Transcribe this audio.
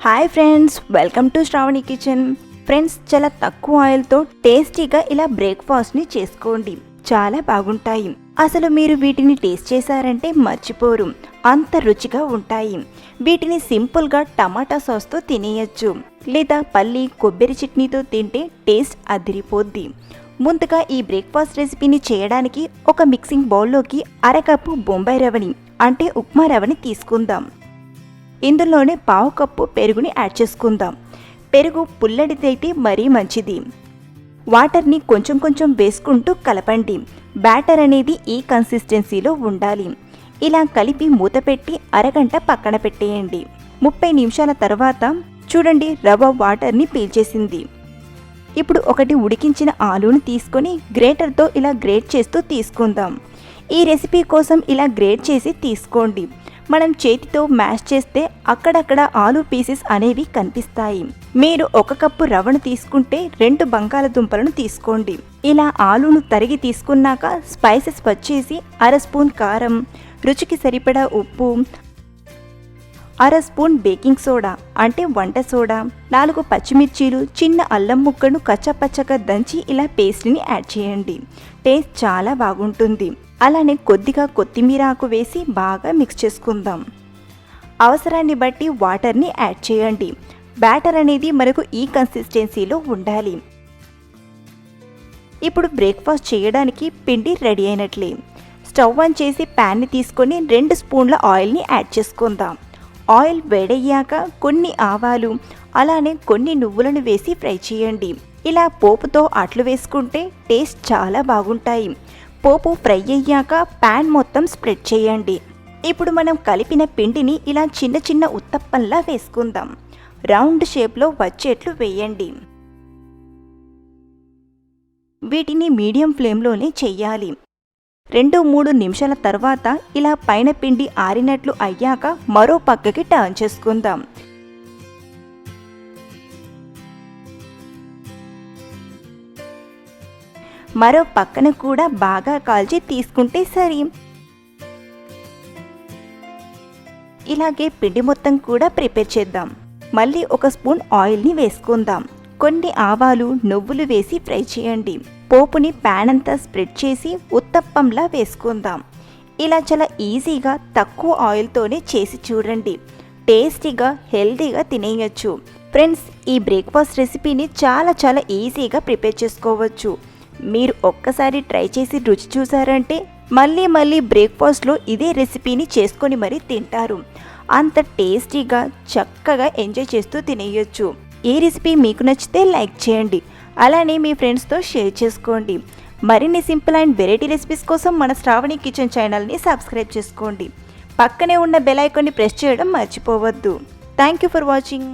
Hi friends, welcome to Shravani kitchen. Friends, చాలా తక్కువ ఆయిల్తో టేస్టీగా ఇలా బ్రేక్ఫాస్ట్ని చేసుకోండి. చాలా బాగుంటాయి. అసలు మీరు వీటిని టేస్ట్ చేశారంటే మర్చిపోరు, అంత రుచిగా ఉంటాయి. వీటిని సింపుల్గా టమాటా సాస్తో తినేయచ్చు, లేదా పల్లి కొబ్బరి చట్నీతో తింటే టేస్ట్ అదిరిపోద్ది. ముందుగా ఈ బ్రేక్ఫాస్ట్ రెసిపీని చేయడానికి ఒక మిక్సింగ్ బౌల్లోకి అరకప్పు బొంబాయి రవ్వని అంటే ఉప్మా రవ్వని తీసుకుందాం. ఇందులోనే పావు కప్పు పెరుగుని యాడ్ చేసుకుందాం. పెరుగు పుల్లడిదైతే మరీ మంచిది. వాటర్ని కొంచెం కొంచెం వేసుకుంటూ కలపండి. బ్యాటర్ అనేది ఈ కన్సిస్టెన్సీలో ఉండాలి. ఇలా కలిపి మూత పెట్టి అరగంట పక్కన పెట్టేయండి. 30 నిమిషాల తర్వాత చూడండి, రవ్వ వాటర్ని పీల్చేసింది. ఇప్పుడు ఒకటి ఉడికించిన ఆలూని తీసుకొని గ్రేటర్తో ఇలా గ్రేట్ చేస్తూ తీసుకుందాం. ఈ రెసిపీ కోసం ఇలా గ్రేట్ చేసి తీసుకోండి. మనం చేతితో మ్యాష్ చేస్తే అక్కడక్కడ ఆలూ పీసెస్ అనేవి కనిపిస్తాయి. మీరు 1 కప్పు రవ్వను తీసుకుంటే 2 బంగాళదుంపలను తీసుకోండి. ఇలా ఆలూను తరిగి తీసుకున్నాక స్పైసెస్ వచ్చేసి 1/2 స్పూన్ కారం, రుచికి సరిపడా ఉప్పు, 1/2 స్పూన్ బేకింగ్ సోడా అంటే వంట సోడా, 4 పచ్చిమిర్చీలు, చిన్న అల్లం ముక్కను కచ్చపచ్చగా దంచి ఇలా పేస్ట్ని యాడ్ చేయండి. టేస్ట్ చాలా బాగుంటుంది. అలానే కొద్దిగా కొత్తిమీర ఆకు వేసి బాగా మిక్స్ చేసుకుందాం. అవసరాన్ని బట్టి వాటర్ని యాడ్ చేయండి. బ్యాటర్ అనేది మనకు ఈ కన్సిస్టెన్సీలో ఉండాలి. ఇప్పుడు బ్రేక్ఫాస్ట్ చేయడానికి పిండి రెడీ అయినట్లే. స్టవ్ ఆన్ చేసి ప్యాన్ని తీసుకొని 2 స్పూన్ల ఆయిల్ని యాడ్ చేసుకుందాం. ఆయిల్ వేడయ్యాక కొన్ని ఆవాలు, అలానే కొన్ని నువ్వులను వేసి ఫ్రై చేయండి. ఇలా పోపుతో అట్లు వేసుకుంటే టేస్ట్ చాలా బాగుంటాయి. పోపు ఫ్రై అయ్యాక ప్యాన్ మొత్తం స్ప్రెడ్ చేయండి. ఇప్పుడు మనం కలిపిన పిండిని ఇలా చిన్న చిన్న ఉత్తప్పంలా వేసుకుందాం. రౌండ్ షేప్లో వచ్చేట్లు వేయండి. వీటిని మీడియం ఫ్లేమ్లోనే చెయ్యాలి. 2-3 నిమిషాల తర్వాత ఇలా పైన పిండి ఆరినట్లు అయ్యాక మరో పక్కకి టర్న్ చేసుకుందాం. మరో పక్కన కూడా బాగా కాల్చి తీసుకుంటే సరి. ఇలాగే పిండి మొత్తం కూడా ప్రిపేర్ చేద్దాం. మళ్ళీ 1 స్పూన్ ఆయిల్ని వేసుకుందాం. కొన్ని ఆవాలు, నువ్వులు వేసి ఫ్రై చేయండి. పోపుని ప్యాన్ అంతా స్ప్రెడ్ చేసి ఉత్తప్పంలా వేసుకుందాం. ఇలా చాలా ఈజీగా తక్కువ ఆయిల్తోనే చేసి చూడండి. టేస్టీగా హెల్తీగా తినేయచ్చు. ఫ్రెండ్స్, ఈ బ్రేక్ఫాస్ట్ రెసిపీని చాలా ఈజీగా ప్రిపేర్ చేసుకోవచ్చు. మీరు ఒక్కసారి ట్రై చేసి రుచి చూసారంటే మళ్ళీ బ్రేక్ఫాస్ట్లో ఇదే రెసిపీని చేసుకొని మరీ తింటారు. అంత టేస్టీగా చక్కగా ఎంజాయ్ చేస్తూ తినేయొచ్చు. ఈ రెసిపీ మీకు నచ్చితే లైక్ చేయండి. అలానే మీ ఫ్రెండ్స్తో షేర్ చేసుకోండి. మరిన్ని సింపుల్ అండ్ వెరైటీ రెసిపీస్ కోసం మన శ్రావణి కిచెన్ ఛానల్ని సబ్స్క్రైబ్ చేసుకోండి. పక్కనే ఉన్న బెల్ ఐకాన్ని ప్రెస్ చేయడం మర్చిపోవద్దు. Thank you for watching.